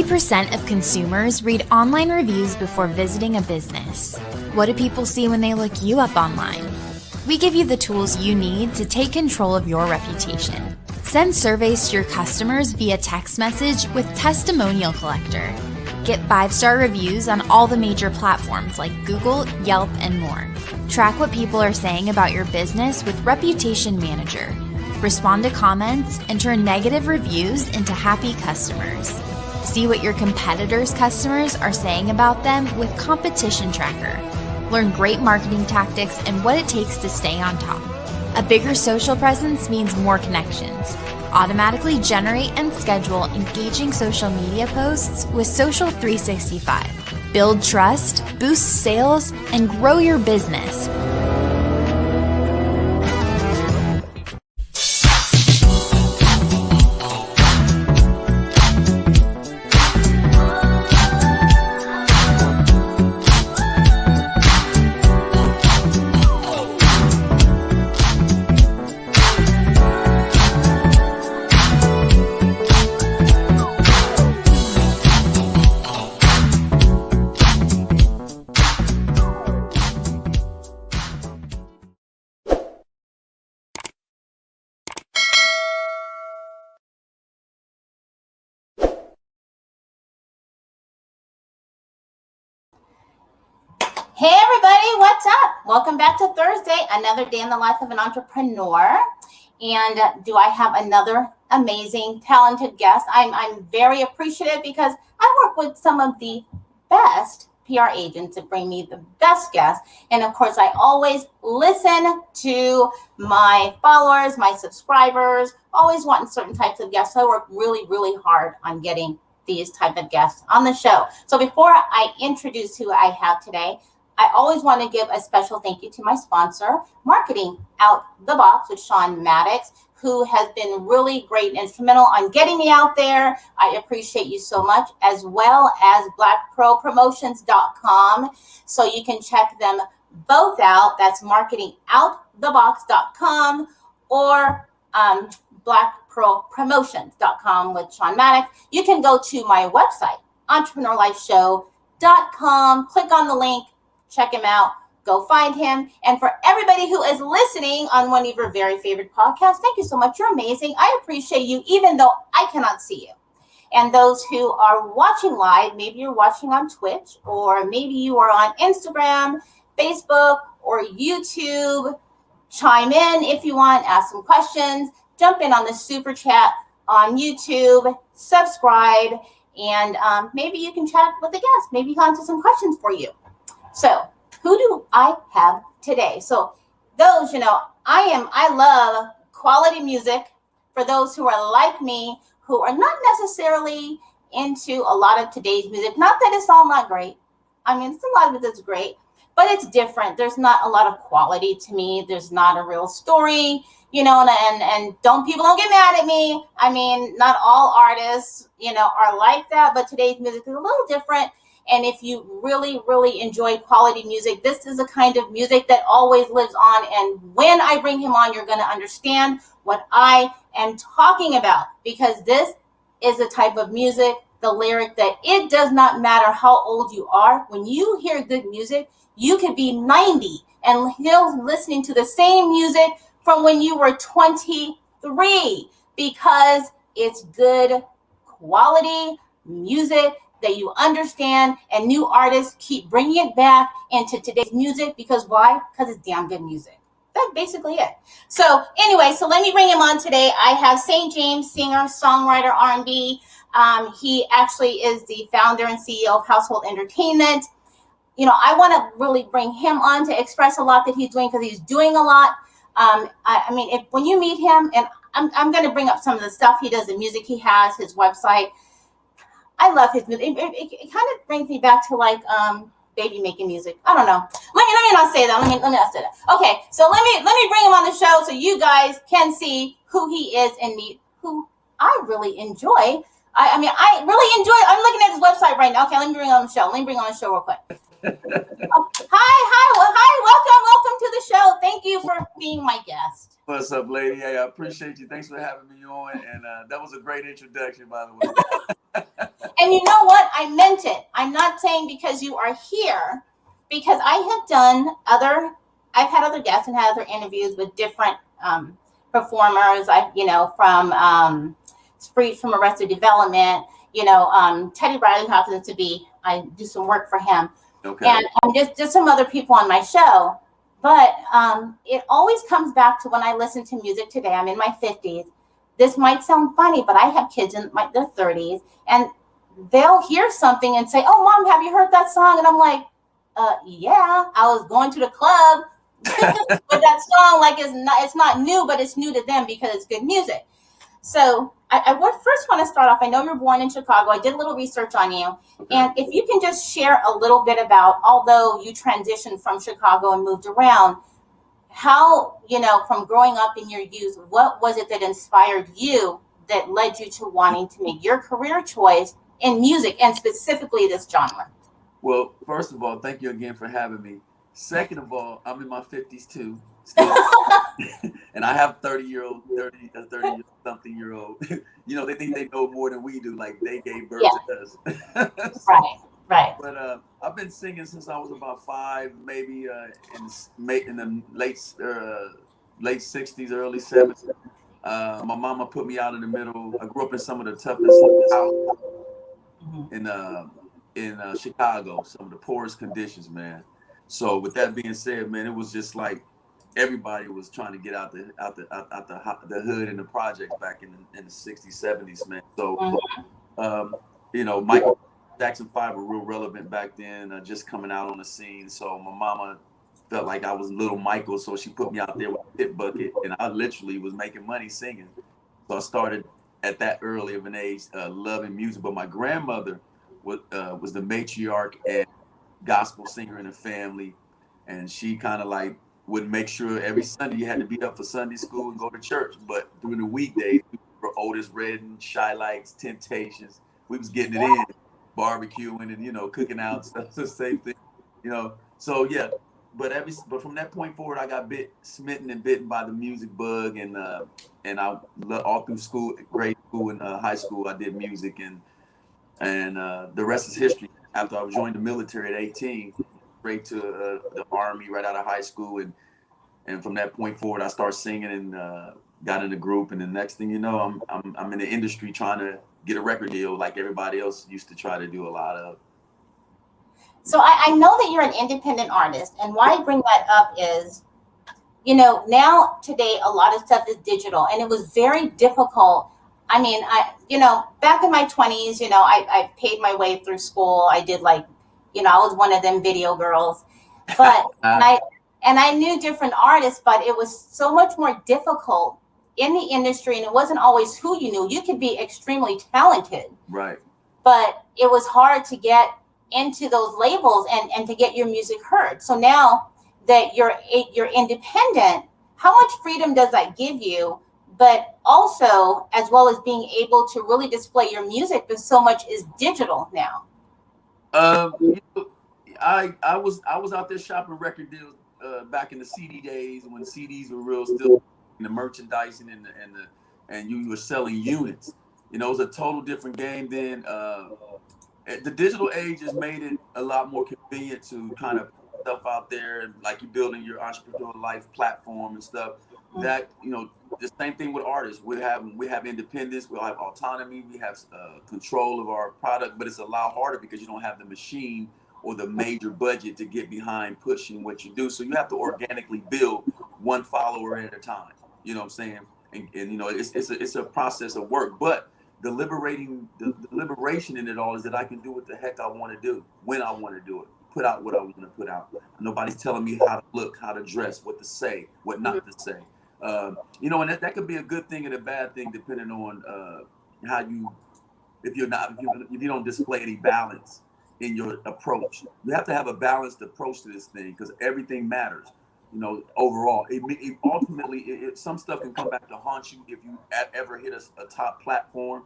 80% of consumers read online reviews before visiting a business. What do people see when they look you up online? We give you the tools you need to take control of your reputation. Send surveys to your customers via text message with Testimonial Collector. Get 5-star reviews on all the major platforms like Google, Yelp, and more. Track what people are saying about your business with Reputation Manager. Respond to comments and turn negative reviews into happy customers. See what your competitors' customers are saying about them with Competition Tracker. Learn great marketing tactics and what it takes to stay on top. A bigger social presence means more connections. Automatically generate and schedule engaging social media posts with Social 365. Build trust, boost sales, and grow your business. Hey everybody, what's up? Welcome back to Thursday, another day in the life of an entrepreneur. And do I have another amazing, talented guest? I'm very appreciative because I work with some of the best PR agents that bring me the best guests. And of course, I always listen to my followers, my subscribers, always wanting certain types of guests. So I work really, really hard on getting these type of guests on the show. So before I introduce who I have today, I always want to give a special thank you to my sponsor, Marketing Out the Box with Sean Maddox, who has been really great and instrumental on getting me out there. I appreciate you so much, as well as blackpropromotions.com. So you can check them both out. That's marketingoutthebox.com or blackpropromotions.com with Sean Maddox. You can go to my website, entrepreneurlifeshow.com, click on the link, check him out, go find him. And for everybody who is listening on one of your very favorite podcasts, thank you so much. You're amazing. I appreciate you, even though I cannot see you. And those who are watching live, maybe you're watching on Twitch, or maybe you are on Instagram, Facebook, or YouTube. Chime in if you want, ask some questions, jump in on the super chat on YouTube, subscribe, and maybe you can chat with the guest. Maybe he'll answer some questions for you. So who do I have today? So those, I love quality music. For those who are like me, who are not necessarily into a lot of today's music, not that it's all not great. I mean, it's a lot of it that's great, but it's different. There's not a lot of quality to me. There's not a real story, and people don't get mad at me. I mean, not all artists, are like that, but today's music is a little different. And if you really, really enjoy quality music, this is the kind of music that always lives on. And when I bring him on, you're going to understand what I am talking about, because this is the type of music, the lyric, that it does not matter how old you are. When you hear good music, you could be 90 and still listening to the same music from when you were 23, because it's good quality music that you understand, and new artists keep bringing it back into today's music. Because why? Because it's damn good music. That's basically it. So anyway, so let me bring him on today. I have Saint Jaimz, singer, songwriter, R&B. He actually is the founder and CEO of Household Entertainment. I want to really bring him on to express a lot that he's doing, because he's doing a lot. When you meet him, and I'm going to bring up some of the stuff he does, the music he has, his website. I love his music. It kind of brings me back to like baby making music. I don't know. Let me not say that. Let me not say that. Okay, so let me bring him on the show so you guys can see who he is and meet who I really enjoy. I really enjoy. I'm looking at his website right now. Okay, let me bring him on the show. Let me bring him on the show real quick. Hi, welcome to the show. Thank you for being my guest. What's up, lady? Hey, I appreciate you. Thanks for having me on. And that was a great introduction, by the way. And you know what? I meant it. I'm not saying because you are here, because I've had other guests and had other interviews with different performers. From Street from Arrested Development. Teddy Riley happens to be. I do some work for him, Okay. and just some other people on my show. But it always comes back to when I listen to music today. I'm in my 50s. This might sound funny, but I have kids in their 30s, and they'll hear something and say, "Oh, Mom, have you heard that song?" And I'm like, "Yeah, I was going to the club with that song." Like it's not new, but it's new to them because it's good music. So I would first want to start off. I know you're born in Chicago. I did a little research on you. Okay. And if you can just share a little bit about, although you transitioned from Chicago and moved around, how, from growing up in your youth, what was it that inspired you that led you to wanting to make your career choice in music and specifically this genre? Well, first of all, thank you again for having me. Second of all, I'm in my 50s too. Still. And I have 30-something-year-old. They think they know more than we do. Like they gave birth to us. Right. But I've been singing since I was about 5, maybe in the late 60s, early 70s. My mama put me out in the middle. I grew up in some of the toughest houses in Chicago, some of the poorest conditions, man. So with that being said, man, it was just like everybody was trying to get out the hood and the projects back in the 60s, 70s, man. So Michael Jackson 5 were real relevant back then, just coming out on the scene. So my mama felt like I was little Michael, so she put me out there with a hit bucket, and I literally was making money singing. So I started at that early of an age loving music. But my grandmother was the matriarch and gospel singer in the family, and she kind of like would make sure every Sunday you had to be up for Sunday school and go to church. But during the weekdays, we were Otis Redding, Shy Lights, Temptations. We was getting it in, barbecuing and cooking out stuff. The same thing, So yeah, but from that point forward, I got smitten and bitten by the music bug, and I all through school, grade school and high school, I did music, and the rest is history. After I joined the military at 18, straight to the Army right out of high school, and from that point forward, I started singing and got in a group, and the next thing you know, I'm in the industry trying to get a record deal like everybody else used to try to do a lot of. So I know that you're an independent artist, and why I bring that up is, now today a lot of stuff is digital, and it was very difficult. I mean, back in my 20s, I paid my way through school. I did I was one of them video girls, but and I knew different artists, but it was so much more difficult in the industry, and it wasn't always who you knew. You could be extremely talented, right? But it was hard to get into those labels and to get your music heard. So now that you're independent, how much freedom does that give you? But also, as well as being able to really display your music, because so much is digital now. I was out there shopping record deals back in the CD days when CDs were real, still in the merchandising and you were selling units. It was a total different game then. The digital age has made it a lot more convenient to kind of put stuff out there, like you're building your entrepreneurial life platform and stuff. That the same thing with artists. We have independence, we'll have autonomy, we have control of our product, but it's a lot harder because you don't have the machine or the major budget to get behind pushing what you do. So you have to organically build one follower at a time. You know what I'm saying? And it's a process of work, but the liberation in it all is that I can do what the heck I want to do when I want to do it, put out what I want to put out. Nobody's telling me how to look, how to dress, what to say, what not to say. And that could be a good thing and a bad thing depending on how if you don't display any balance in your approach. You have to have a balanced approach to this thing because everything matters. Overall, ultimately, some stuff can come back to haunt you if you ever hit a top platform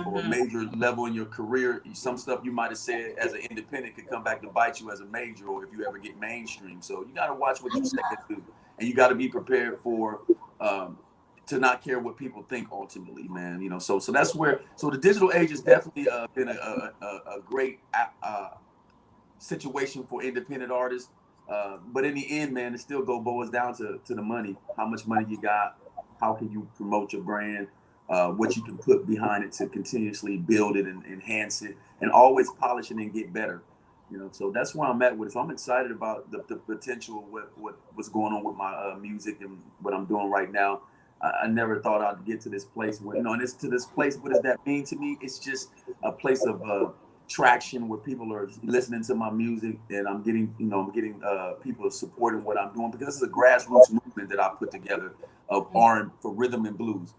or a major level in your career. Some stuff you might have said as an independent could come back to bite you as a major, or if you ever get mainstream. So you got to watch what you say and do, and you got to be prepared for to not care what people think ultimately, man. You know, so that's where, so the digital age has definitely been a great situation for independent artists. But in the end, man, it still boils down to the money. How much money you got? How can you promote your brand? What you can put behind it to continuously build it and enhance it, and always polish it and get better. You know, so that's where I'm at with it. So I'm excited about the potential of what's going on with my music and what I'm doing right now. I never thought I'd get to this place where, you know, and it's to this place. What does that mean to me? It's just a place of traction where people are listening to my music, and I'm getting people supporting what I'm doing, because this is a grassroots movement that I put together of R&B for rhythm and blues.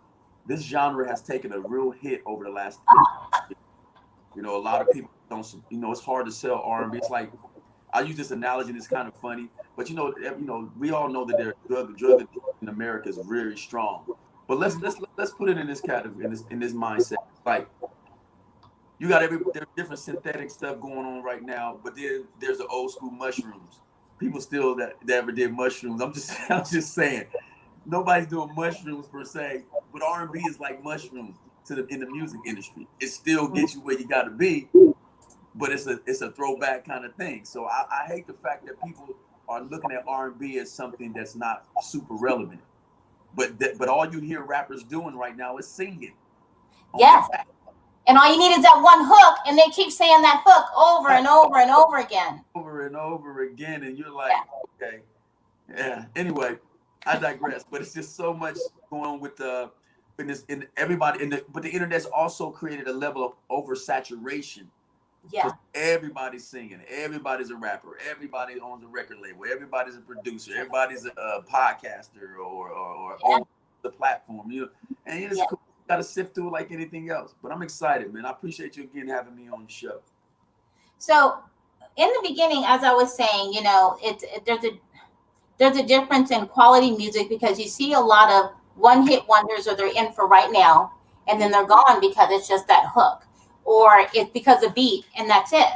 This genre has taken a real hit over the last 10 years. You know, a lot of people don't, you know, it's hard to sell R&B. It's like, I use this analogy and it's kind of funny, but you know, we all know that their drug addiction in America is very strong. But let's put it in this category, in this mindset. Like, you got there's different synthetic stuff going on right now, but then there's the old school mushrooms. People still that ever did mushrooms. I'm just saying, nobody's doing mushrooms per se, but R&B is like mushrooms in the music industry. It still gets you where you got to be, but it's a throwback kind of thing. So I hate the fact that people are looking at R&B as something that's not super relevant. But all you hear rappers doing right now is singing. Yes. And all you need is that one hook, and they keep saying that hook over and over and over again. Over and over again, and you're like, okay, yeah. Anyway, I digress. But it's just so much going on with but the internet's also created a level of oversaturation. Yeah. Everybody's singing. Everybody's a rapper. Everybody owns a record label. Everybody's a producer. Everybody's a podcaster or on the platform. You know, and it's cool. Got to sift through it like anything else. But I'm excited, man. I appreciate you again having me on the show. So, in the beginning, as I was saying, you know, there's a difference in quality music, because you see a lot of one-hit wonders, or they're in for right now, and then they're gone because it's just that hook, or it's because of beat, and that's it.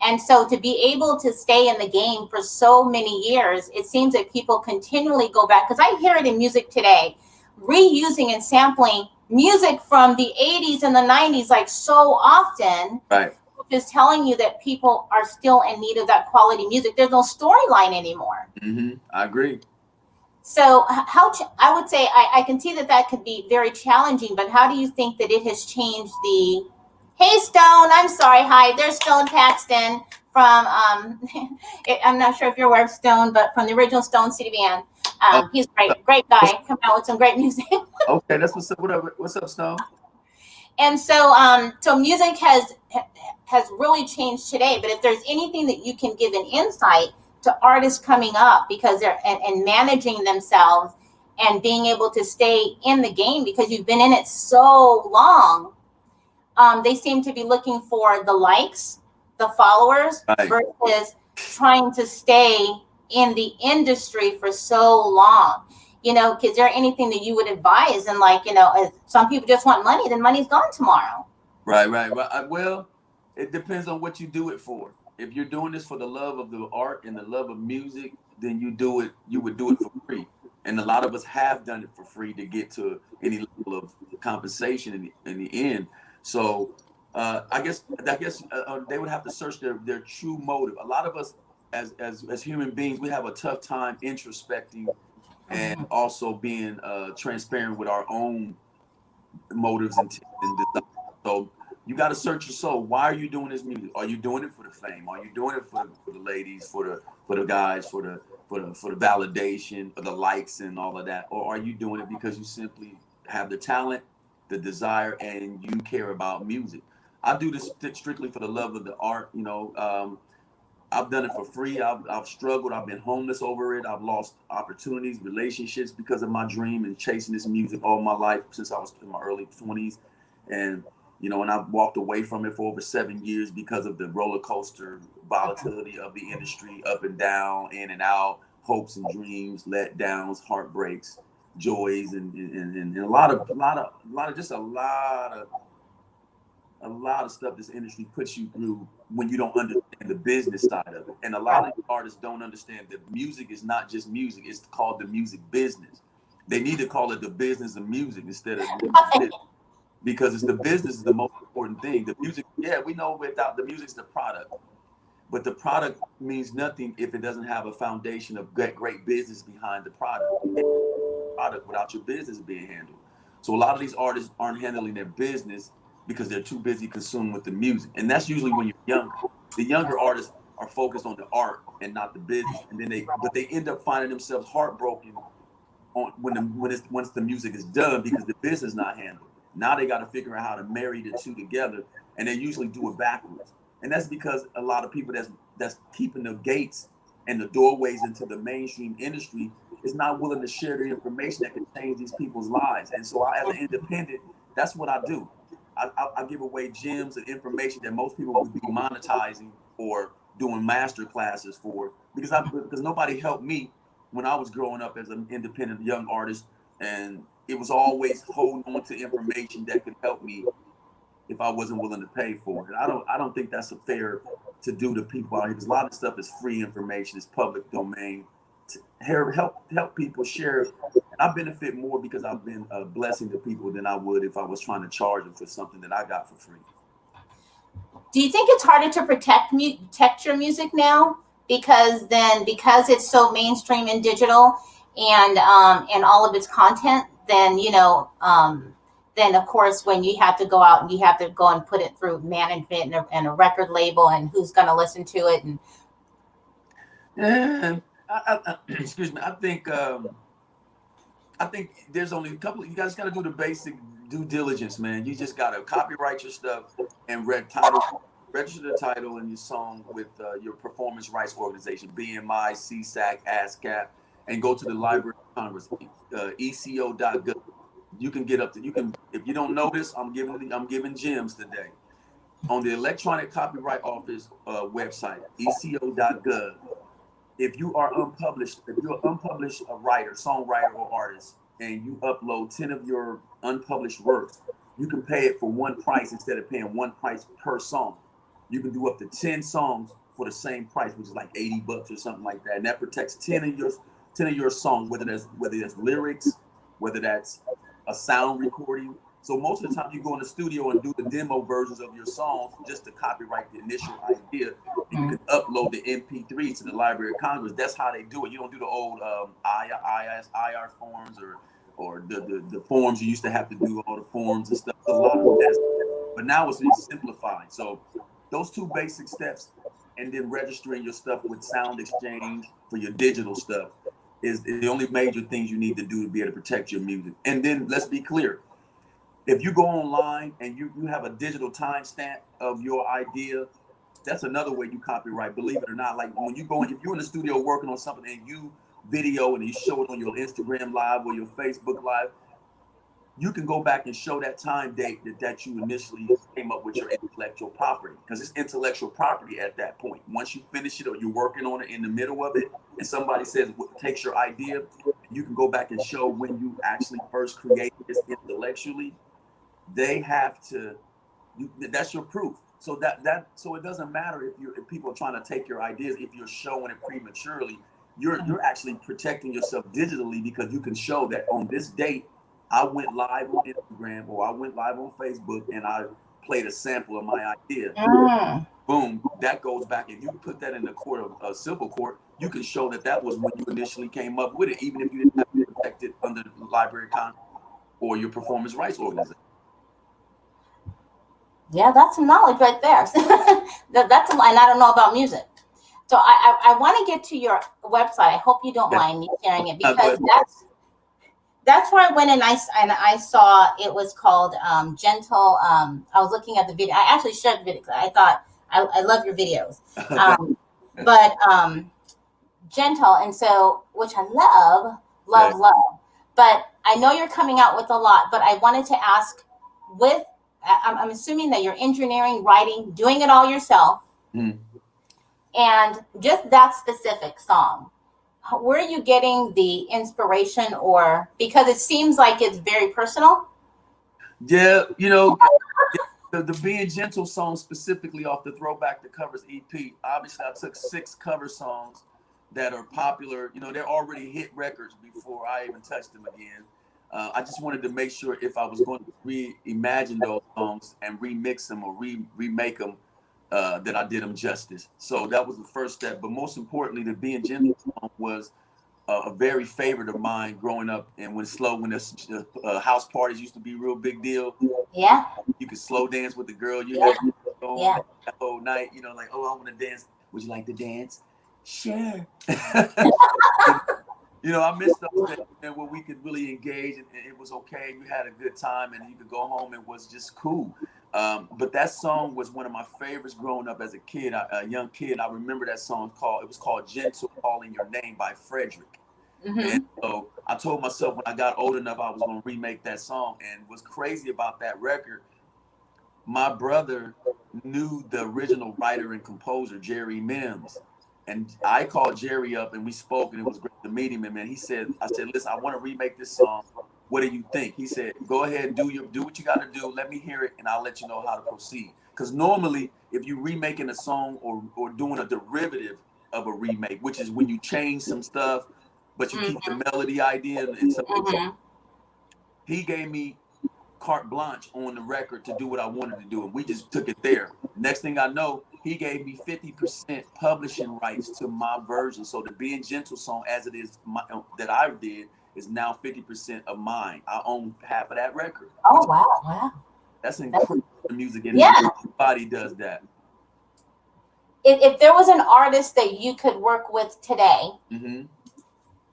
And so to be able to stay in the game for so many years, it seems that people continually go back, because I hear it in music today, reusing and sampling music from the 80s and the 90s like so often, right? Just telling you that people are still in need of that quality music. There's no storyline anymore. Mm-hmm. I agree. So I would say I can see that could be very challenging, but how do you think that it has changed the... Hey, Stone, I'm sorry. Hi, there's Stone Paxton from, I'm not sure if you're aware of Stone, but from the original Stone City Band. He's great guy, coming out with some great music. Okay, that's what's up. What's up, Stone? And so, so music has really changed today. But if there's anything that you can give an insight to artists coming up, because they're and managing themselves and being able to stay in the game, because you've been in it so long, they seem to be looking for the likes, the followers, right, versus trying to stay in the industry for so long. You know, is there anything that you would advise? And like, you know, if some people just want money, then money's gone tomorrow. Right. Well, it depends on what you do it for. If you're doing this for the love of the art and the love of music, then you would do it for free. And a lot of us have done it for free to get to any level of compensation in the end. So I guess they would have to search their true motive. A lot of us as human beings, we have a tough time introspecting and also being transparent with our own motives and desires. So you got to search your soul. Why are you doing this music? Are you doing it for the fame? Are you doing it for the ladies, for the guys, for the validation, for the likes and all of that? Or are you doing it because you simply have the talent, the desire, and you care about music? I do this strictly for the love of the art. You know, I've done it for free. I've struggled. I've been homeless over it. I've lost opportunities, relationships because of my dream and chasing this music all my life since I was in my early 20s. And, you know, and I've walked away from it for over 7 years because of the roller coaster volatility of the industry, up and down, in and out, hopes and dreams, letdowns, heartbreaks, joys, and a lot of stuff this industry puts you through when you don't understand the business side of it. And a lot of artists don't understand that music is not just music. It's called the music business. They need to call it the business of music instead of because it's the business is the most important thing. The music, yeah, we know without the music's the product, but the product means nothing if it doesn't have a foundation of great business behind the product. Product without your business being handled. So a lot of these artists aren't handling their business because they're too busy consumed with the music, and that's usually when you're younger. The younger artists are focused on the art and not the business, and then they end up finding themselves heartbroken on once the music is done because the business is not handled. Now they got to figure out how to marry the two together, and they usually do it backwards. And that's because a lot of people that's keeping the gates and the doorways into the mainstream industry is not willing to share the information that can change these people's lives. And so as an independent, that's what I do. I give away gems and information that most people would be monetizing or doing master classes for, because nobody helped me when I was growing up as an independent young artist, and it was always holding on to information that could help me if I wasn't willing to pay for it. I don't think that's fair to do to people out here, because a lot of stuff is free information, it's public domain. To help people share, and I benefit more because I've been a blessing to people than I would if I was trying to charge them for something that I got for free. Do you think it's harder to protect your music now because it's so mainstream and digital and all of its content? Then then of course when you have to go out and you have to go and put it through management and a record label and who's going to listen to it and. Excuse me. I think there's only a couple. You guys got to do the basic due diligence, man. You just got to copyright your stuff and register the title and your song with your performance rights organization, BMI, CSAC, ASCAP, and go to the Library of Congress, ECO.gov. You can get up to. You can. If you don't know this, I'm giving gems today on the Electronic Copyright Office website, ECO.gov. If you're unpublished a writer, songwriter, or artist, and you upload 10 of your unpublished works, you can pay it for one price instead of paying one price per song. You can do up to 10 songs for the same price, which is like $80 or something like that. And that protects 10 of your songs, whether that's lyrics, whether that's a sound recording. So most of the time you go in the studio and do the demo versions of your songs just to copyright the initial idea, and you can upload the MP3 to the Library of Congress. That's how they do it. You don't do the old IR forms or the forms you used to have to do, all the forms and stuff. A lot of that, but now it's been simplified. So those two basic steps, and then registering your stuff with Sound Exchange for your digital stuff, is the only major things you need to do to be able to protect your music. And then let's be clear. If you go online and you have a digital timestamp of your idea, that's another way you copyright, believe it or not. Like when if you're in the studio working on something and you video and you show it on your Instagram Live or your Facebook Live, you can go back and show that time date that you initially came up with your intellectual property, because it's intellectual property at that point. Once you finish it or you're working on it in the middle of it and somebody says, takes your idea, you can go back and show when you actually first created this intellectually. They have to. That's your proof. So so it doesn't matter if people are trying to take your ideas. If you're showing it prematurely, you're actually protecting yourself digitally, because you can show that on this date I went live on Instagram or I went live on Facebook and I played a sample of my idea. Boom, that goes back. If you put that in the court of civil court, you can show that was when you initially came up with it, even if you didn't have to protect it under the Library of Congress or your performance rights organization. Yeah, that's some knowledge right there. That's and I don't know about music. So I want to get to your website. I hope you don't mind me sharing it, because that's where I went and I saw it was called Gentle. I was looking at the video. I actually shared the video because I thought I love your videos. But Gentle, and so which I love. But I know you're coming out with a lot. But I wanted to ask, I'm assuming that you're engineering, writing, doing it all yourself. And just that specific song, where are you getting the inspiration, or because it seems like it's very personal? Yeah, the Being Gentle song specifically off the Throwback the Covers EP. Obviously, I took 6 cover songs that are popular. You know, they're already hit records before I even touched them again. I just wanted to make sure if I was going to reimagine those songs and remix them or remake them, that I did them justice. So that was the first step. But most importantly, the Being Gentle song was a very favorite of mine growing up. And when the house parties used to be a real big deal. Yeah. You could slow dance with the girl you Yeah. had Yeah. that whole night. You know, like, oh, I want to dance. Would you like to dance? Sure. You know, I missed those days, man, where we could really engage and it was okay. You had a good time and you could go home. It was just cool. But that song was one of my favorites growing up as a kid, a young kid. I remember that song it was called Gentle Calling Your Name by Frederick. Mm-hmm. And so I told myself when I got old enough, I was going to remake that song. And what's crazy about that record, my brother knew the original writer and composer, Jerry Mims. And I called Jerry up and we spoke and it was great to meet him. And man, I said, listen, I want to remake this song. What do you think? He said, go ahead and do what you got to do. Let me hear it and I'll let you know how to proceed. Because normally if you're remaking a song or doing a derivative of a remake, which is when you change some stuff, but you keep the melody idea and something, he gave me carte blanche on the record to do what I wanted to do. And we just took it there. Next thing I know, he gave me 50% publishing rights to my version. So the Being Gentle song, as it is that I did, is now 50% of mine. I own half of that record. Oh, wow. That's incredible music. And everybody does that. If there was an artist that you could work with today,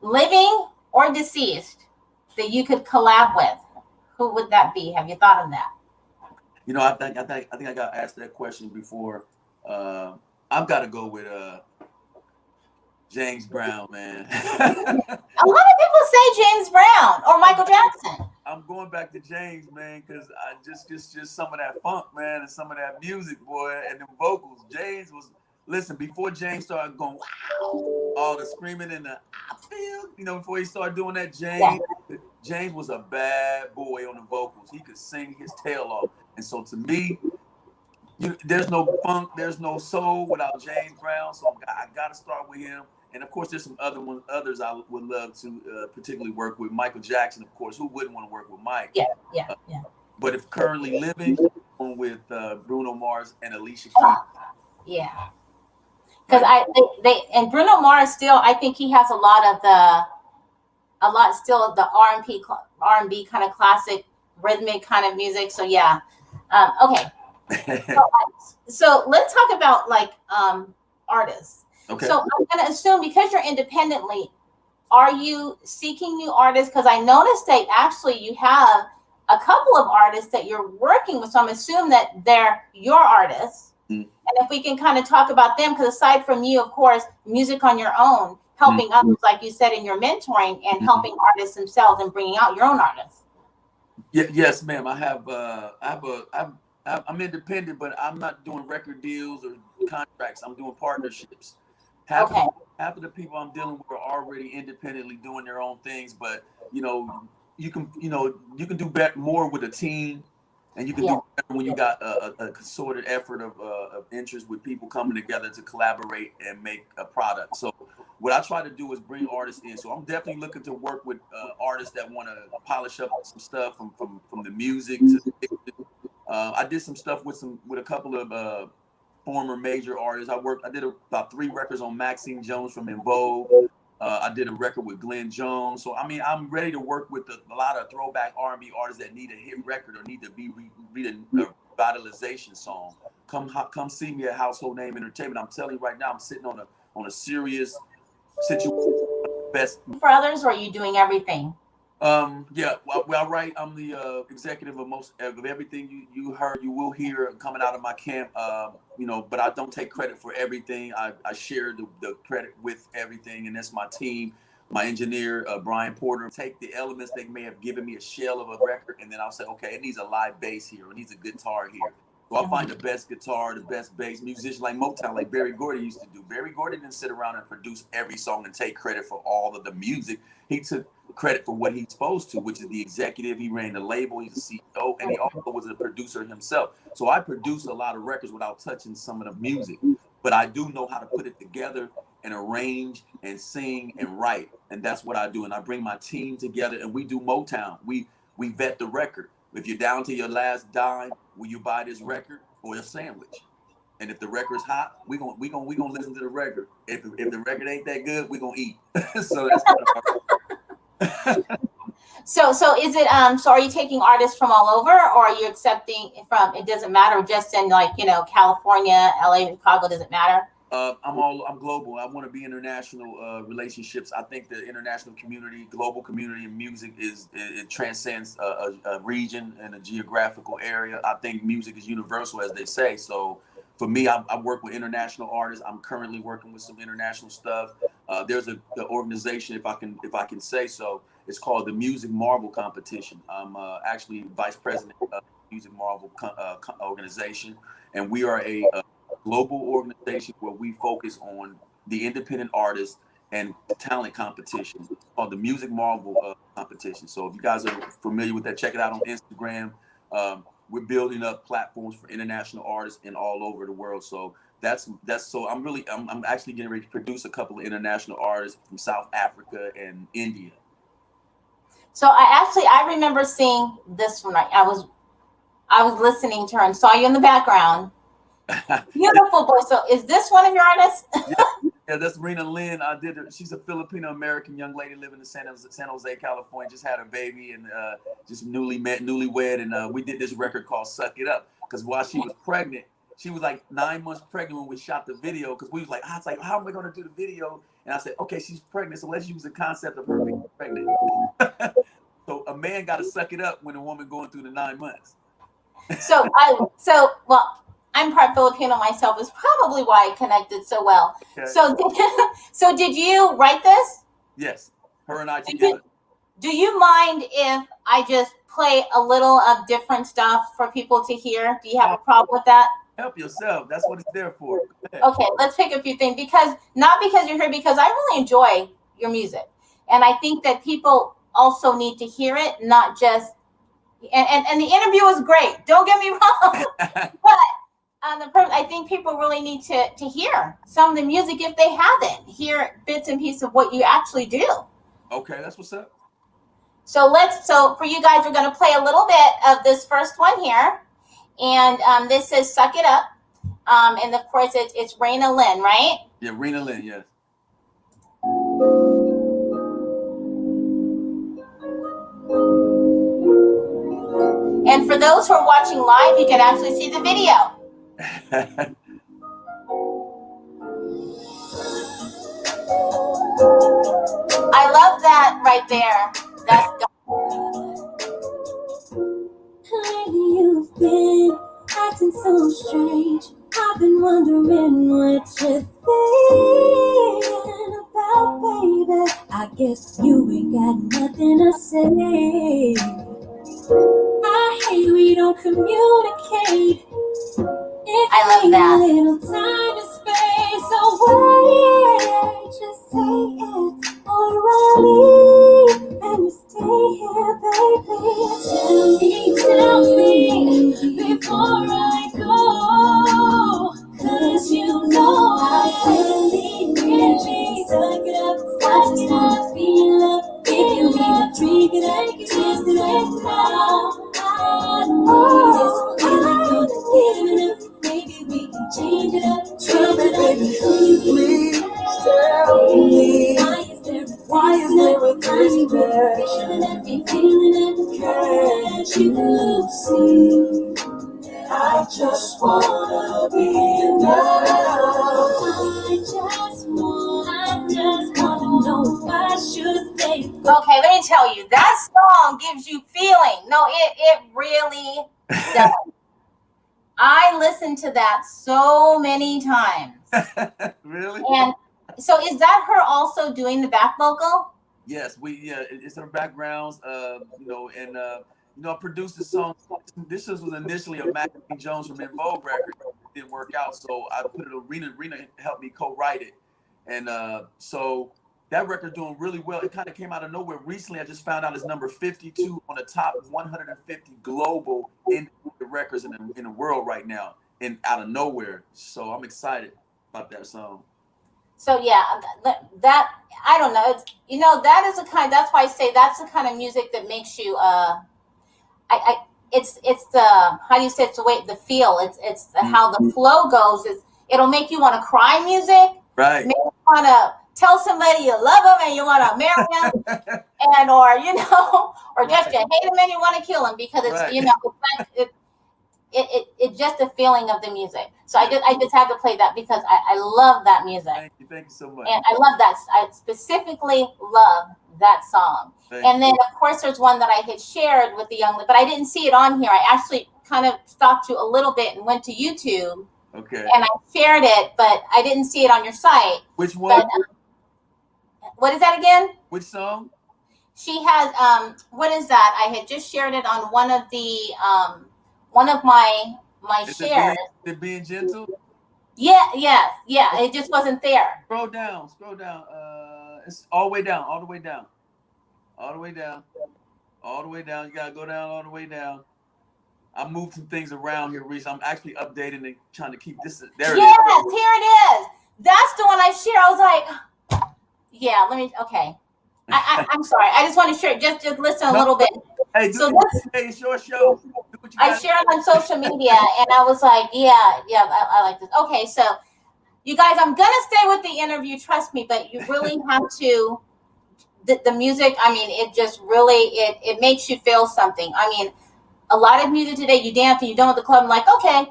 living or deceased, that you could collab with, who would that be? Have you thought of that? You know, I think I got asked that question before. I've got to go with James Brown, man. A lot of people say James Brown or Michael Jackson. I'm going back to James, man, because I just some of that funk, man, and some of that music, boy, and the vocals. James was, listen, before James started going, wow, all the screaming and the I feel, you know, before he started doing that, James was a bad boy on the vocals. He could sing his tail off. And so to me, there's no funk, there's no soul without James Brown. So I got to start with him. And of course, there's some others I would love to particularly work with. Michael Jackson, of course. Who wouldn't want to work with Mike? Yeah. But if currently living, I'm with Bruno Mars and Alicia Keys. Yeah. Because and Bruno Mars still, I think he has a lot still of the R&B kind of classic rhythmic kind of music. So yeah. Okay. So let's talk about like artists. Okay. So I'm going to assume because you're independently, are you seeking new artists? Because I noticed that actually you have a couple of artists that you're working with. So I'm assuming that they're your artists. And if we can kind of talk about them, because aside from you, of course, music on your own, helping others, like you said, in your mentoring and helping artists themselves and bringing out your own artists. Yes, ma'am. I'm independent, but I'm not doing record deals or contracts. I'm doing partnerships. Half of the people I'm dealing with are already independently doing their own things, but you can do more with a team, and you can do better when you got a concerted effort of interest with people coming together to collaborate and make a product. So what I try to do is bring artists in. So I'm definitely looking to work with artists that want to polish up some stuff from the music to I did some stuff with a couple of former major artists. I did about 3 records on Maxine Jones from In Vogue. I did a record with Glenn Jones. So I mean, I'm ready to work with a lot of throwback R&B artists that need a hit record or need to be a revitalization song. Come see me at Household Name Entertainment. I'm telling you right now, I'm sitting on a serious situation. Best for others, or are you doing everything? Well, right. I'm the executive of everything you will hear coming out of my camp. But I don't take credit for everything. I share the credit with everything, and that's my team, my engineer, Brian Porter. Take the elements they may have given me a shell of a record, and then I'll say, okay, it needs a live bass here, it needs a guitar here. So I'll find the best guitar, the best bass musician, like Motown, like Berry Gordy used to do. Berry Gordy didn't sit around and produce every song and take credit for all of the music. He took credit for what he's supposed to, which is the executive. He ran the label, he's a CEO, and he also was a producer himself. So I produce a lot of records without touching some of the music, but I do know how to put it together and arrange and sing and write. And that's what I do. And I bring my team together and we do Motown. We vet the record. If you're down to your last dime, will you buy this record or a sandwich? And if the record's hot, we gonna listen to the record. If the record ain't that good, we gonna eat. So that's kind of So is it so are you taking artists from all over, or are you accepting from, it doesn't matter, just in like, you know, California, LA, Chicago, doesn't matter? I'm global. I want to be international relationships. I think the international community, global community in music it transcends a region and a geographical area. I think music is universal, as they say. So for me, I work with international artists. I'm currently working with some international stuff. There's the organization, if I can say so. It's called the Music Marvel Competition. I'm actually vice president of the Music Marvel organization, and we are a global organization where we focus on the independent artists and talent competition. It's called the Music Marvel Competition. So if you guys are familiar with that, check it out on Instagram. We're building up platforms for international artists in all over the world. So that's so I'm actually getting ready to produce a couple of international artists from South Africa and India. So I remember seeing this one. I was listening to her and saw you in the background. Beautiful voice. So is this one of your artists? Yeah, that's Rena Lynn. She's a Filipino American young lady living in San Jose, California. Just had a baby and just newlywed, and we did this record called "Suck It Up" because while she was pregnant, she was like 9 months pregnant when we shot the video. Because we was like, I was like, how am I going to do the video? And I said, okay, she's pregnant, so let's use the concept of her being pregnant. So a man got to suck it up when a woman going through the 9 months. Well, I'm part Filipino myself. Is probably why I connected so well. Okay. So did you write this? Yes, her and I together. Do you mind if I just play a little of different stuff for people to hear? Do you have a problem with that? Help yourself. That's what it's there for. Okay, let's pick a few things not because you're here, because I really enjoy your music, and I think that people also need to hear it, not just. And the interview was great. Don't get me wrong, but I think people really need to hear some of the music if they haven't. Hear bits and pieces of what you actually do. Okay, that's what's up. So for you guys, we're going to play a little bit of this first one here, and this says "Suck It Up," and of course it's Rena Lynn, right? Yeah, Rena Lynn, yes. And for those who are watching live, you can actually see the video. I love that right there. That's lately you've been acting so strange. I've been wondering what you're thinking about, baby. I guess you ain't got nothing to say. I hate we don't communicate. I love that. A little time and space, so wait, just say it orally, and you stay here, baby. Tell me before I go, 'cause you know I really suck it up. I just wanna be in love. If you need a drink, and I can taste it now. I know this feeling gonna give it up. Maybe we can change it up. Tell me, baby, please tell me. Why is there a crazy feeling it? Can't you see? I just wanna be enough. I just wanna know I should stay. Okay, let me tell you, that song gives you feeling. No, it really does. I listened to that so many times. Really? And so is that her also doing the back vocal? Yes, it's her backgrounds, I produced the song. This was initially a Stanley James from In Vogue record. It didn't work out, so I put it on Rena. Rena helped me co-write it. And so that record doing really well. It kind of came out of nowhere. Recently, I just found out it's number 52 on the top 150 global independent records in the world right now, and out of nowhere. So I'm excited about that song. So yeah, that I don't know. That is that's why I say that's the kind of music that makes you it's the how do you say, it's the way, the feel, it's how the flow goes. It'll make you want to cry music. Right. Make you want to tell somebody you love them and you want to marry them, and or or just you hate them and you want to kill them, because it's it's just the feeling of the music. So I just had to play that because I love that music. Thank you so much. And I love that. I specifically love that song. And then of course there's one that I had shared with the young, but I didn't see it on here. I actually kind of stalked you a little bit and went to YouTube. Okay. And I shared it, but I didn't see it on your site. Which one? But, what is that again? Which song? She has what is that? I had just shared it on one of the one of my shares. It being gentle? Yeah. It just wasn't there. Scroll down. It's all the way down. You gotta go down all the way down. I moved some things around here, Reese. I'm actually updating and trying to keep this. There it is. Yes, here it is. That's the one I shared. I was like, yeah, okay. I'm sorry. I just want to share. Just listen a little bit. Hey, it's your show. I shared it on social media, and I was like, yeah, I like this. Okay, so you guys, I'm gonna stay with the interview. Trust me, but you really have to. The music. I mean, it just really it makes you feel something. I mean, a lot of music today, you dance and you done with the club. I'm like, okay.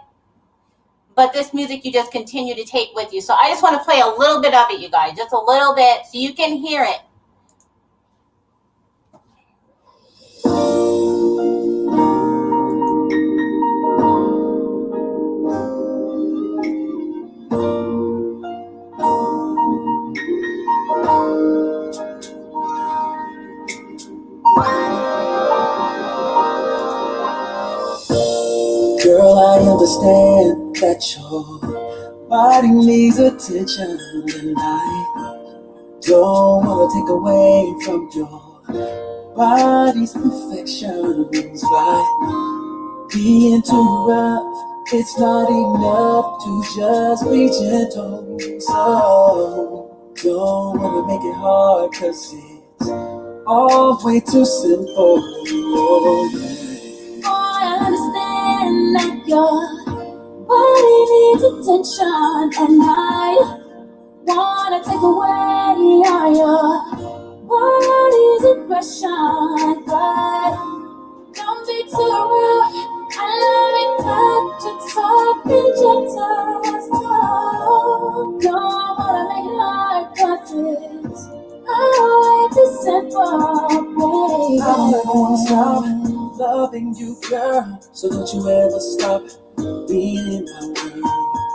But this music you just continue to take with you. So I just want to play a little bit of it, you guys. Just a little bit so you can hear it. Girl, I understand that your body needs attention, and I don't want to take away from your body's perfections. By being too rough, it's not enough to just be gentle. So don't want to make it hard, 'cause it's all way too simple. Oh, yeah. I understand that your body needs attention, and I wanna take away all your body's aggression, but don't be too rough. I love it, touch it soft and gentle. So don't wanna make it hard, 'cause it's way too simple, baby. I don't ever wanna stop loving you, girl, so don't you ever stop being in my world.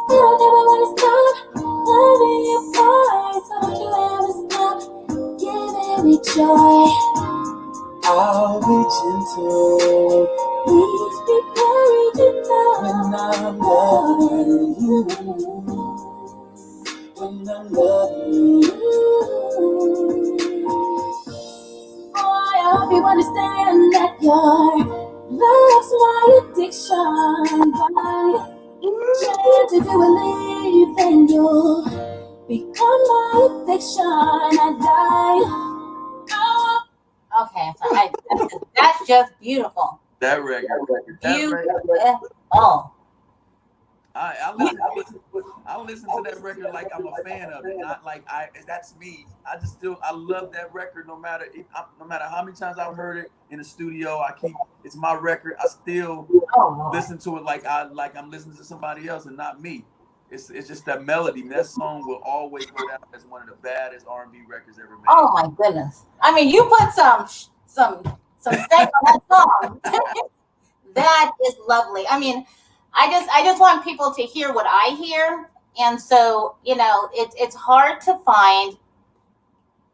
I don't ever wanna stop loving you, boy, so don't you ever stop giving me joy. I'll be gentle, please be very gentle when I'm loving you. When I'm loving you, I hope you understand that your love's my addiction. Chance if you believe, then you'll become my addiction. I die. Okay, so that's just beautiful. That record. Oh. I listen to that record like I'm a fan of it, not like that's me. I love that record no matter how many times I've heard it in the studio. It's my record. I still listen to it like I'm listening to somebody else and not me. It's just that melody. That song will always go down as one of the baddest R&B records ever made. Oh my goodness! I mean, you put some steak on that song. That is lovely. I mean, I just want people to hear what I hear, and so it's hard to find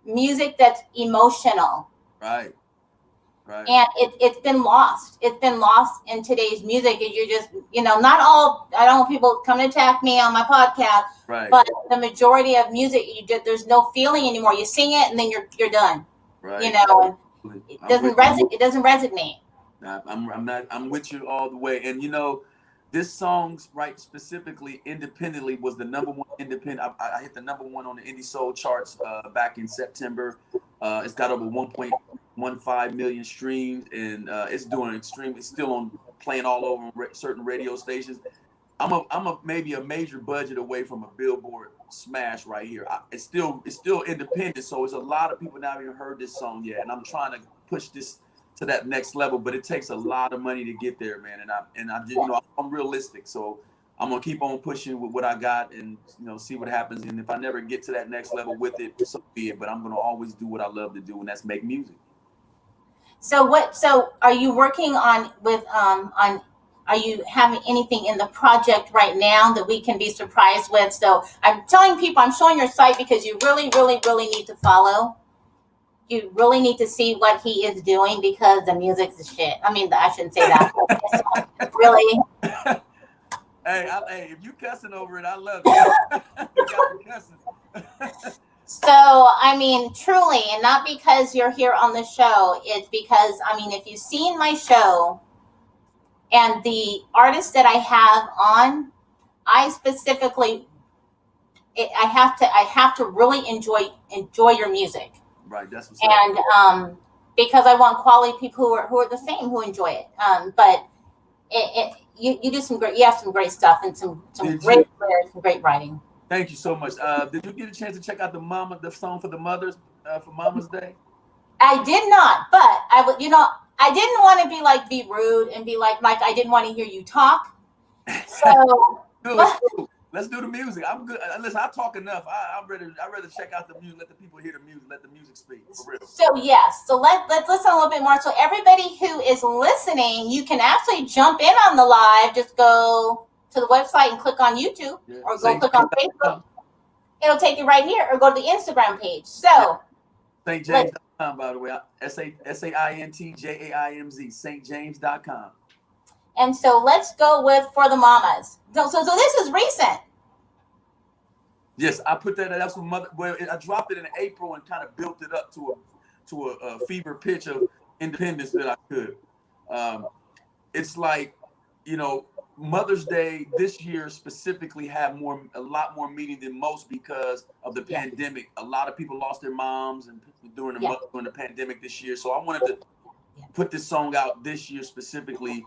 music that's emotional. Right. And it's been lost. It's been lost in today's music. And you just, not all. I don't want people come to attack me on my podcast. Right. But the majority of music, there's no feeling anymore. You sing it and then you're done. Right. And it doesn't resonate. I'm with you all the way. And this song's right specifically independently was the #1 independent. I hit the #1 on the indie soul charts back in September. It's got over 1.15 million streams, and it's doing extremely. It's still on playing all over certain radio stations. I'm maybe a major budget away from a Billboard smash right here. It's still independent, so it's a lot of people not even heard this song yet, and I'm trying to push this to that next level, but it takes a lot of money to get there, man. And I just, I'm realistic, so I'm gonna keep on pushing with what I got, and see what happens. And if I never get to that next level with it, so be it. But I'm gonna always do what I love to do, and that's make music. So are you working on are you having anything in the project right now that we can be surprised with? So I'm telling people, I'm showing your site because you really, really, really need to follow. You really need to see what he is doing because the music's the shit. I mean, I shouldn't say that. Really. Hey, if you cussing over it, I love it. You got me cussing. So, I mean, truly, and not because you're here on the show, it's because, I mean, if you've seen my show and the artists that I have on, I specifically, I have to really enjoy your music. Right, that's what's and because I want quality people who are the same, who enjoy it. But you do you have some great stuff and some great lyrics and great writing. Thank you so much. Did you get a chance to check out the song for the mothers for Mama's Day? I did not, but I didn't want to be rude and be like Mike. I didn't want to hear you talk. So let's do the music. I'm good. Listen, I talk enough. I'd rather check out the music, let the people hear the music, let the music speak for real. So yes, so let's listen a little bit more. So everybody who is listening, you can actually jump in on the live. Just go to the website and click on YouTube, or go click on Facebook. It'll take you right here, or go to the Instagram page. So SaintJaimz.com, by the way. SaintJaimz, SaintJaimz.com. And so let's go with For the Mamas. So this is recent. Yes, I put that. That's what mother. Well, I dropped it in April and kind of built it up to a fever pitch of independence that I could. It's like, Mother's Day this year specifically had a lot more meaning than most because of the pandemic. A lot of people lost their moms and during the pandemic this year. So I wanted to put this song out this year specifically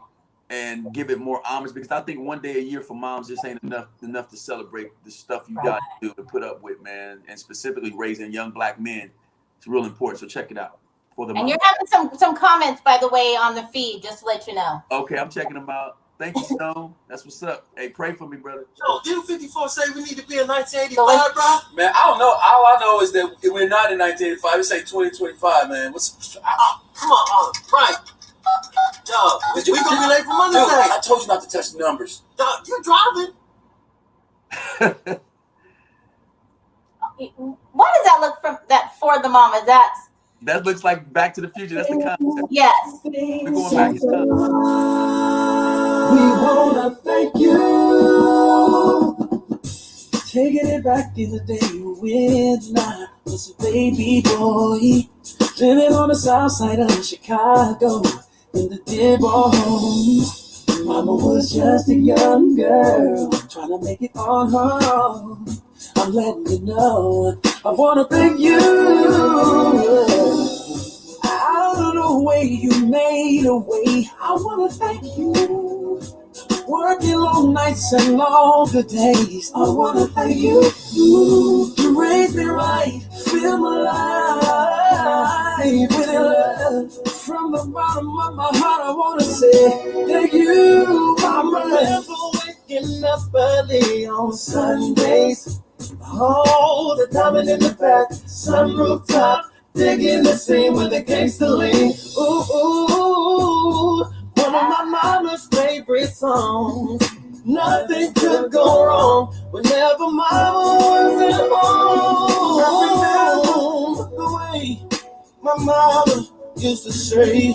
and give it more homage, because I think one day a year for moms just ain't enough to celebrate the stuff you got to do to put up with, man. And specifically raising young Black men, it's real important. So check it out. And you're having some comments, by the way, on the feed, just to let you know. Okay, I'm checking them out. Thank you, Stone. That's what's up. Hey, pray for me, brother. Yo, didn't 54 say we need to be in 1985, bro? Man, I don't know. All I know is that we're not in 1985. It's like 2025, man. Come on, right. Yo, we gonna be late for Mother's Day. I told you not to touch the numbers. Yo, you're driving. What does that look from that For the Mama? That looks like Back to the Future. That's the concept. Yes. We're going back in time. We wanna thank you. Taking it back in the day when I was a baby boy, living on the south side of Chicago in the dead homes. Mama was just a young girl trying to make it on her own. I'm letting you know I wanna thank you. Out of the way you made a way, I wanna thank you. Working long nights and longer days, I wanna thank you. You raised me right, fill my life with your love. From the bottom of my heart, I wanna say thank you. I remember waking up early on Sundays. Oh, the diamond in the back, sun rooftop, digging the scene with the gangster lean. Ooh, one of my mama's favorite songs. Nothing could go wrong whenever mama was at home. The way my mama used to say,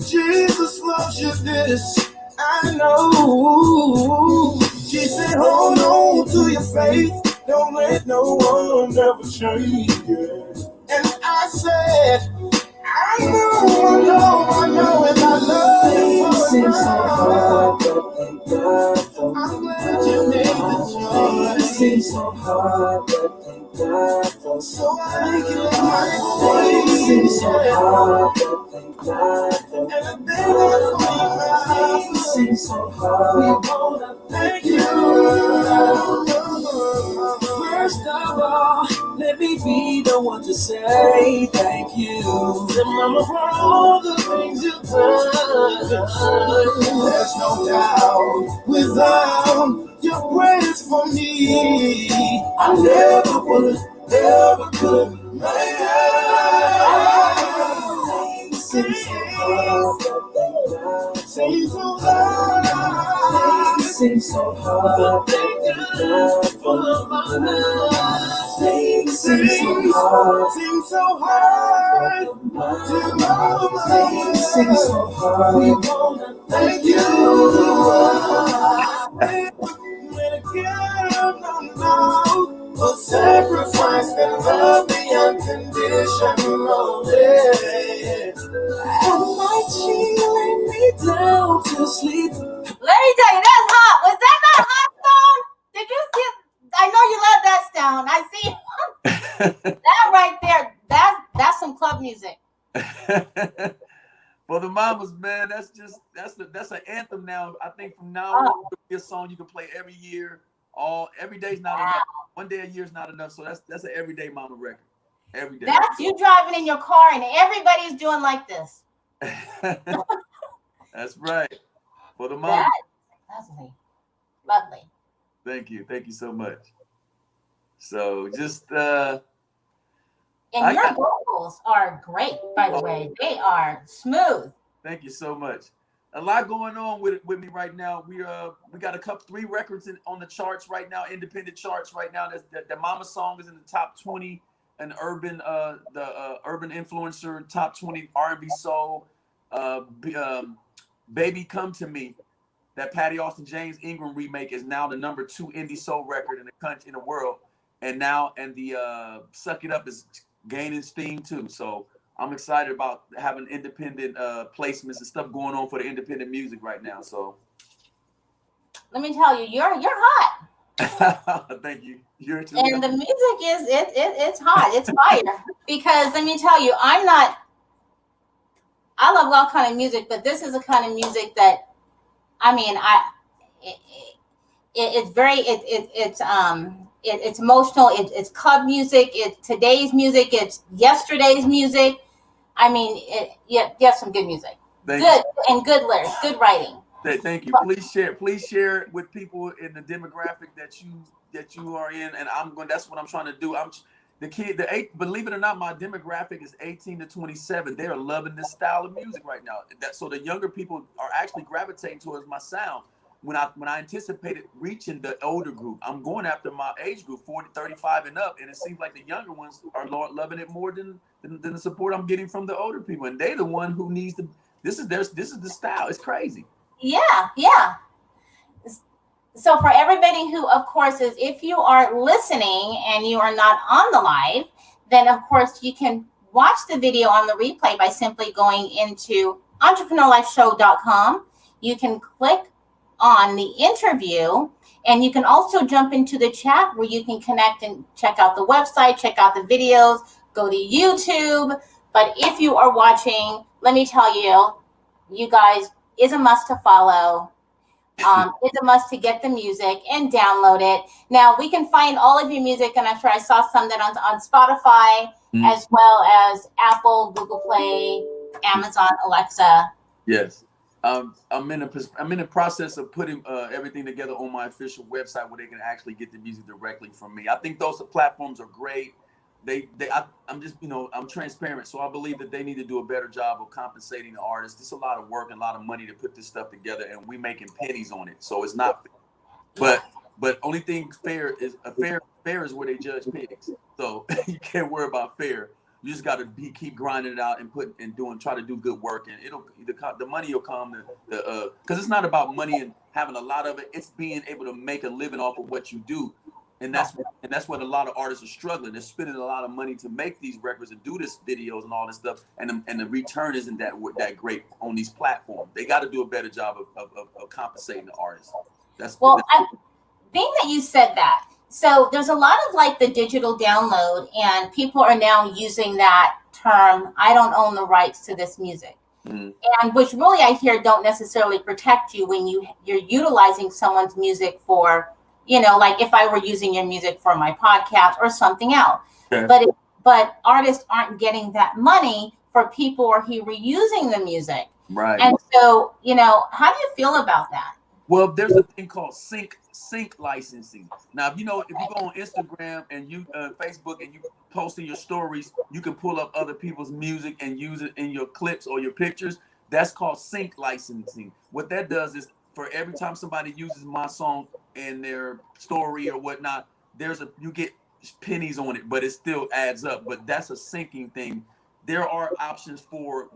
Jesus loves you, this I know. She said, hold on to your faith. Don't let no one ever change it. And I said, I know, and I love you. It seems so hard, but thank God so hard, but thank God for so thank you, things seem so hard, but thank God for things seem so hard. We wanna thank you. First of all, let me be the one to say thank you to Mama for all the things you've done. There's no doubt without your prayers for me, I never would, never could make it. Seems so hard, seems so hard, seems so hard. Things seem so hard, seem so hard. Things seem so hard. We wanna thank you. When a girl don't know for sacrifice and love me unconditionally. And like she laid me down to sleep. Let me tell you, that's hot. Was that not hot, Stone? Did you see? I know you love that, Stone. I see that right there. That's some club music. For the mamas, man, that's an anthem now. I think from now on, it'll be a song you can play every year. Every day's not enough. One day a year is not enough. So that's an everyday mama record. Every day. That's you driving in your car and everybody's doing like this. That's right. For the mama. That's lovely. Lovely. Thank you so much. So just and your vocals are great, by the way. They are smooth. Thank you so much. A lot going on with me right now. We got 3 records on the charts right now, independent charts right now. The Mama song is in the top 20, and urban urban influencer top 20 R&B soul. Baby Come to Me, that Patty Austin James Ingram remake, is now the number 2 indie soul record in the country, in the world, and the Suck It Up is gaining steam too. So I'm excited about having independent placements and stuff going on for the independent music right now. So let me tell you, you're hot. Thank you. And the music is it's hot. It's fire. Because let me tell you, I love all kind of music, but this is a kind of music that, I mean, it's emotional. It's club music. It's today's music. It's yesterday's music. I mean, you have some good music. Good lyrics, good writing. Thank you. Please share it with people in the demographic that you are in, and that's what I'm trying to do. Believe it or not, my demographic is 18 to 27. They are loving this style of music right now. So the younger people are actually gravitating towards my sound. When I anticipated reaching the older group, I'm going after my age group, 40, 35 and up, and it seems like the younger ones are loving it more than the support I'm getting from the older people, and they're the one who needs to. This is the style. It's crazy. Yeah. So for everybody who, of course, if you are listening and you are not on the live, then of course you can watch the video on the replay by simply going into entrepreneurlifeshow.com. You can click on the interview, and you can also jump into the chat where you can connect and check out the website, check out the videos, go to YouTube. But if you are watching, let me tell you, you guys, is a must to follow. It's a must to get the music and download it. Now we can find all of your music, and I'm sure I saw some that on Spotify, as well as Apple, Google Play, Amazon, Alexa. Yes. I'm in the process of putting everything together on my official website where they can actually get the music directly from me. I think those platforms are great. I'm just, I'm transparent. So I believe that they need to do a better job of compensating the artists. It's a lot of work and a lot of money to put this stuff together, and we making pennies on it. So it's not fair. But only thing fair is fair is where they judge pigs. So you can't worry about fair. You just got to keep grinding it out and try to do good work, and the money will come. Because it's not about money and having a lot of it. It's being able to make a living off of what you do, and that's what a lot of artists are struggling. They're spending a lot of money to make these records and do this videos and all this stuff, and the return isn't that great on these platforms. They got to do a better job of compensating the artists. Being that you said that, So there's a lot of like the digital download, and people are now using that term, I don't own the rights to this music. Mm. And which really I hear don't necessarily protect you when you're utilizing someone's music for, like if I were using your music for my podcast or something else. Okay. But artists aren't getting that money for people who are reusing the music. Right. And so, how do you feel about that? Well, there's a thing called sync licensing. Now, if you go on Instagram and you Facebook and you post in your stories, you can pull up other people's music and use it in your clips or your pictures. That's called sync licensing. What that does is, for every time somebody uses my song in their story or whatnot, you get pennies on it, but it still adds up. But that's a syncing thing. There are options for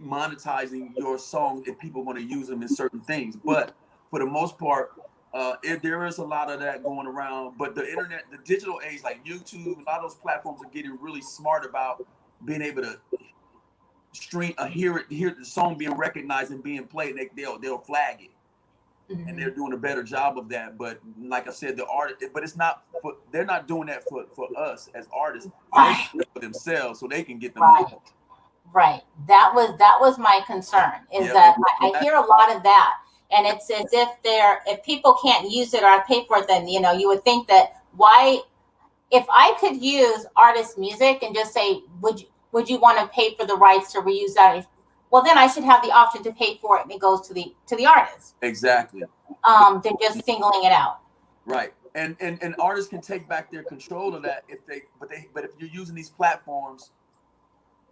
monetizing your song if people want to use them in certain things, but for the most part, there is a lot of that going around. But the internet, the digital age, like YouTube, a lot of those platforms are getting really smart about being able to stream, hear the song being recognized and being played. They'll flag it, Mm-hmm. and they're doing a better job of that. But like I said, but it's not. They're not doing that for us as artists. They're doing it for themselves, so they can get the money. Right. That was my concern. That I hear a lot of that. And it's as if people can't use it or pay for it, then, you would think that if I could use artist music and just say, would you want to pay for the rights to reuse that? Well, then I should have the option to pay for it, and it goes to the artist. Exactly. They're just singling it out. Right. And artists can take back their control of that but if you're using these platforms,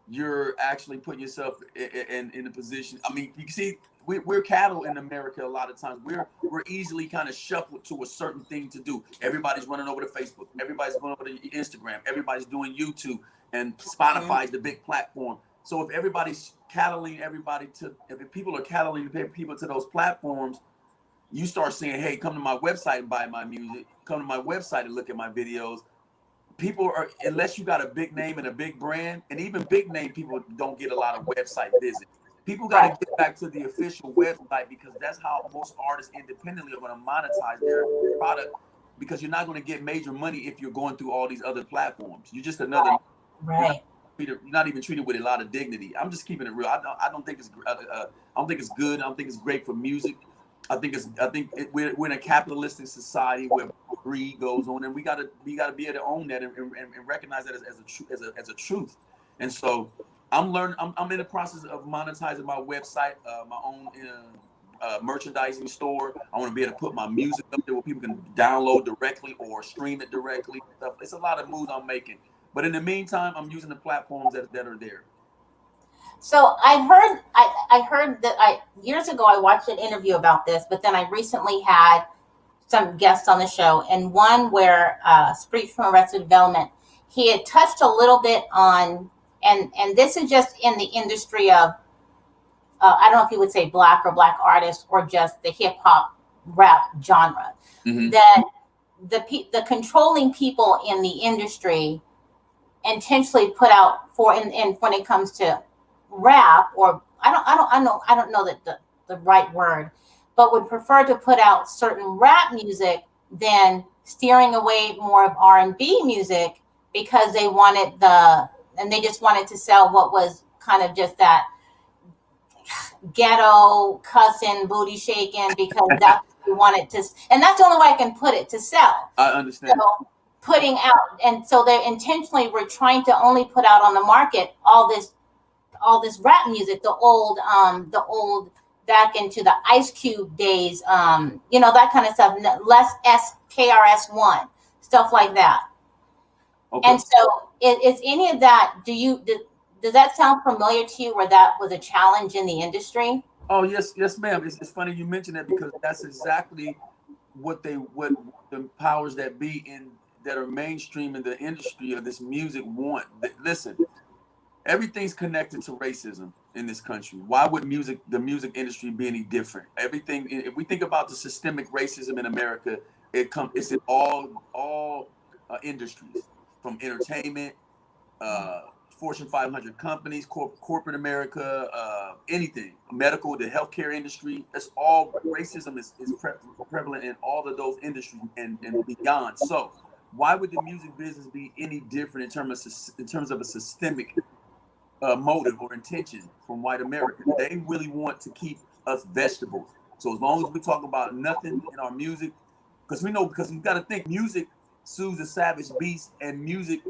you're actually putting yourself in a position. I mean, you see, we're cattle in America a lot of times. We're easily kind of shuffled to a certain thing to do. Everybody's running over to Facebook. Everybody's going over to Instagram. Everybody's doing YouTube, and Spotify is the big platform. So if everybody's cattling if people are cattling people to those platforms, you start saying, hey, come to my website and buy my music. Come to my website and look at my videos. People are, unless you got a big name and a big brand, and even big name people don't get a lot of website visits. People got to get back to the official website, because that's how most artists independently are going to monetize their product, because you're not going to get major money if you're going through all these other platforms. You're just another. Right. You're not even treated with a lot of dignity. I'm just keeping it real. I don't think it's good. I don't think it's great for music. We're in a capitalistic society where greed goes on, and we gotta be able to own that and recognize that as a truth. And so I'm in the process of monetizing my website, my own merchandising store. I want to be able to put my music up there where people can download directly or stream it directly. It's a lot of moves I'm making, but in the meantime, I'm using the platforms that are there. So I heard that years ago I watched an interview about this, but then I recently had some guests on the show, and one where Spreet from Arrested Development, he had touched a little bit on, and this is just in the industry of, I don't know if you would say black artists or just the hip hop rap genre, Mm-hmm. that the controlling people in the industry intentionally put out and when it comes to rap, or I don't know that the right word, but would prefer to put out certain rap music than steering away more of R&B music, because they just wanted to sell what was kind of just that ghetto cussing, booty shaking, because that's what we wanted to, and that's the only way I can put it, to sell. I understand. So putting out, and so they intentionally were trying to only put out on the market all this rap music, the old back into the Ice Cube days, that kind of stuff, less KRS-One, stuff like that. Okay. And so is any of that, does that sound familiar to you, where that was a challenge in the industry? Oh, yes, ma'am. It's funny you mention that, because that's exactly what the powers that be that are mainstream in the industry of this music want. Listen, everything's connected to racism in this country. Why would the music industry be any different? Everything, if we think about the systemic racism in America, it's in all industries, from entertainment, Fortune 500 companies, corporate America, anything, medical, the healthcare industry. That's all. Racism is prevalent in all of those industries and beyond. So why would the music business be any different in terms of a systemic motive or intention from white America? They really want to keep us vegetables. So as long as we talk about nothing in our music, because you got to think music soothes the savage beast, and music,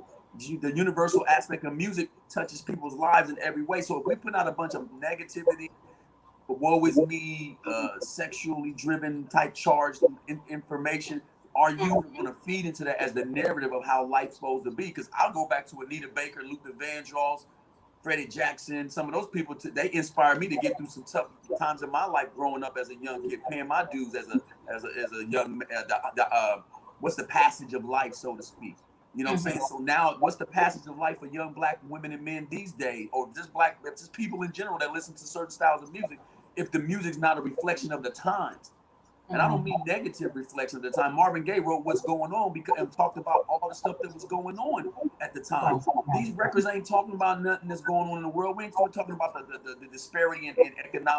the universal aspect of music touches people's lives in every way. So if we put out a bunch of negativity, woe is me, sexually driven type charged information, are you going to feed into that as the narrative of how life's supposed to be? Because I'll go back to Anita Baker, Luther Vandross, Freddie Jackson. Some of those people, they inspired me to get through some tough times in my life growing up as a young kid, paying my dues as a young what's the passage of life, so to speak. You know what I'm saying? So now, what's the passage of life for young black women and men these days, or just people in general that listen to certain styles of music, if the music's not a reflection of the times? And I don't mean negative reflection of the time. Marvin Gaye wrote What's Going On and talked about all the stuff that was going on at the time. These records ain't talking about nothing that's going on in the world. We ain't talking about the disparity in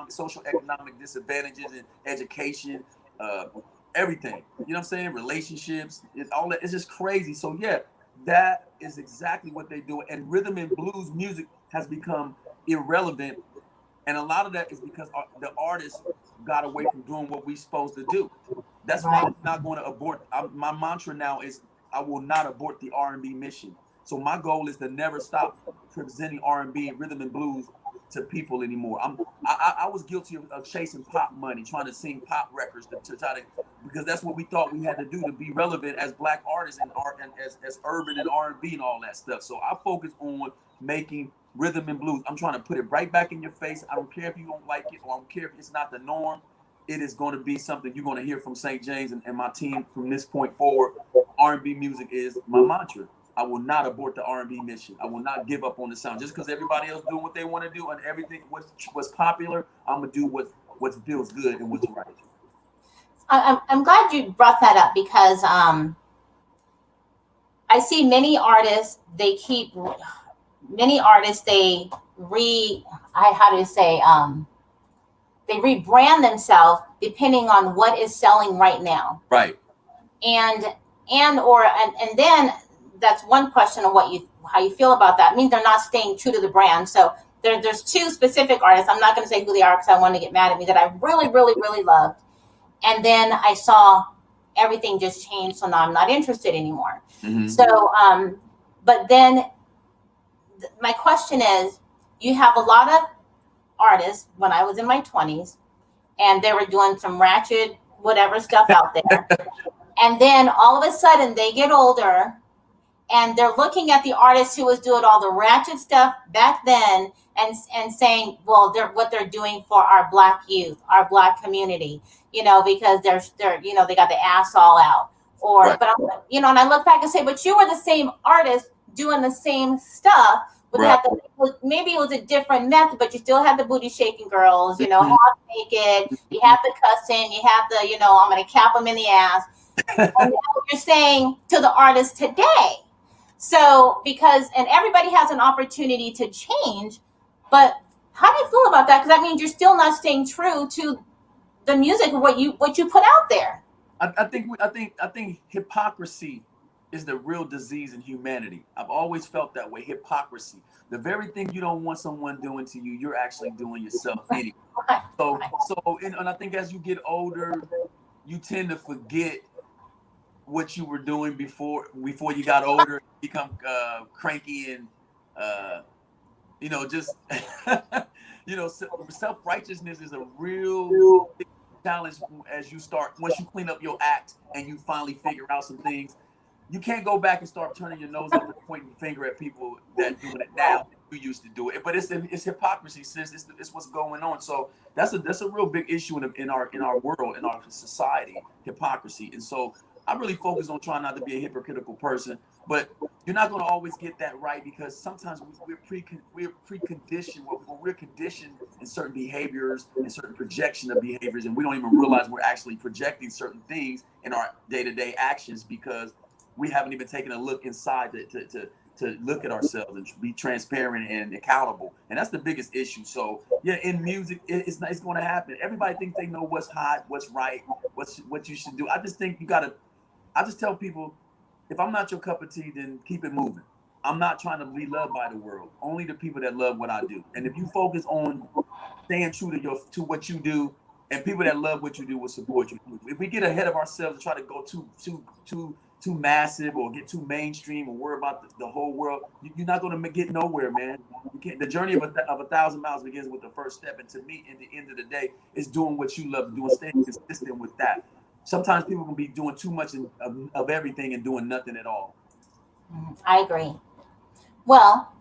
social economic disadvantages in education, everything. You know what I'm saying? Relationships, all that. It's just crazy. So yeah, that is exactly what they do. And rhythm and blues music has become irrelevant. And a lot of that is because the artists got away from doing what we're supposed to do. That's why I'm not going to abort. My mantra now is I will not abort the R&B mission. So my goal is to never stop presenting R&B, rhythm and blues to people anymore. I was guilty of chasing pop money, trying to sing pop records to try to, because that's what we thought we had to do to be relevant as black artists and art and as urban and R&B and all that stuff. So I focus on making rhythm and blues. I'm trying to put it right back in your face. I don't care if you don't like it, or I don't care if it's not the norm. It is going to be something you're going to hear from St. James and my team from this point forward. R&B music is my mantra. I will not abort the R&B mission. I will not give up on the sound. Just because everybody else doing what they want to do and everything what's popular, I'm going to do what feels good and what's right. I'm glad you brought that up, because I see many artists, they rebrand themselves depending on what is selling right now. Right. And then that's one question of how you feel about that. It means they're not staying true to the brand. So there's two specific artists. I'm not going to say who they are because I want to get mad at me, that I really, really, really loved. And then I saw everything just change. So now I'm not interested anymore. Mm-hmm. So, but then my question is, you have a lot of artists when I was in my 20s, and they were doing some ratchet whatever stuff out there. And then all of a sudden they get older and they're looking at the artist who was doing all the ratchet stuff back then and saying, well, what they're doing for our black youth, our black community, because they're they got the ass all out. Or, right. But and I look back and say, but you were the same artist doing the same stuff. But right. Maybe it was a different method, but you still had the booty shaking girls, half naked. You have the cussing, you have the, I'm going to cap them in the ass. And now you're saying to the artist today. So and everybody has an opportunity to change, but how do you feel about that? Because that means you're still not staying true to the music of what you put out there. I think hypocrisy is the real disease in humanity. I've always felt that way. Hypocrisy, the very thing you don't want someone doing to you, you're actually doing yourself anyway. So, and I think as you get older, you tend to forget what you were doing before you got older, become cranky and just self-righteousness is a real challenge once you clean up your act and you finally figure out some things. You can't go back and start turning your nose up and pointing the finger at people that doing it now. You used to do it, but it's hypocrisy, sis. It's what's going on. So that's a real big issue in our world, in our society, hypocrisy. And so I really focus on trying not to be a hypocritical person, but you're not going to always get that right, because sometimes we're preconditioned. We're conditioned in certain behaviors and certain projection of behaviors, and we don't even realize we're actually projecting certain things in our day-to-day actions because we haven't even taken a look inside to look at ourselves and be transparent and accountable. And that's the biggest issue. So yeah, in music, it's going to happen. Everybody thinks they know what's hot, what's right, what you should do. I just think I just tell people, if I'm not your cup of tea, then keep it moving. I'm not trying to be loved by the world. Only the people that love what I do. And if you focus on staying true to what you do, and people that love what you do will support you. If we get ahead of ourselves and try to go too massive or get too mainstream or worry about the whole world, you're not going to get nowhere, man. You can't. The journey of 1,000 miles begins with the first step. And to me, in the end of the day, it's doing what you love doing, staying consistent with that. Sometimes people can be doing too much of everything and doing nothing at all. I agree. Well,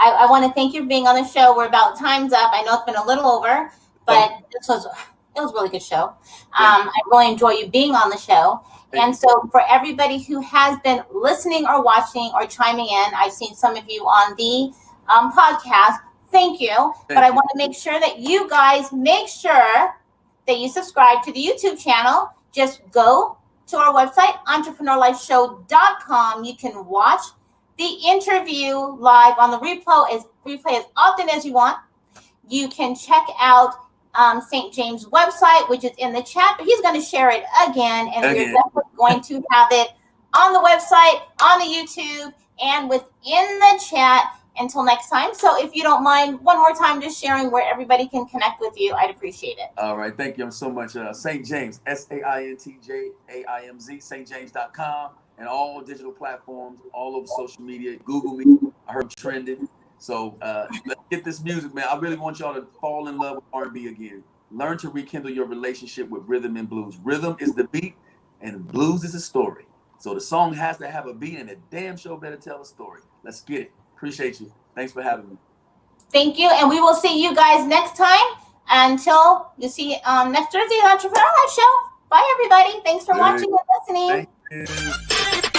I want to thank you for being on the show. We're about time's up. I know it's been a little over, but it was a really good show. I really enjoy you being on the show. And so for everybody who has been listening or watching or chiming in, I've seen some of you on the podcast. Thank you. But I want to make sure that you guys make sure that you subscribe to the YouTube channel. Just go to our website, entrepreneurlifeshow.com. You can watch the interview live on the replay as often as you want. You can check out St. Jaimz website, which is in the chat, but he's going to share it again, and we're definitely going to have it on the website, on the YouTube, and within the chat until next time. So if you don't mind, one more time just sharing where everybody can connect with you, I'd appreciate it. All right, thank you so much. St. Jaimz, SaintJaimz, SaintJaimz.com, and all digital platforms, all over social media. Google me. I heard trending. So let's get this music, man. I really want y'all to fall in love with R&B again. Learn to rekindle your relationship with rhythm and blues. Rhythm is the beat, and blues is a story. So the song has to have a beat, and the damn show better tell a story. Let's get it. Appreciate you. Thanks for having me. Thank you, and we will see you guys next time. Until you see next Thursday, the Entrepreneur Life Show. Bye, everybody. Thanks for watching and listening. Thank you.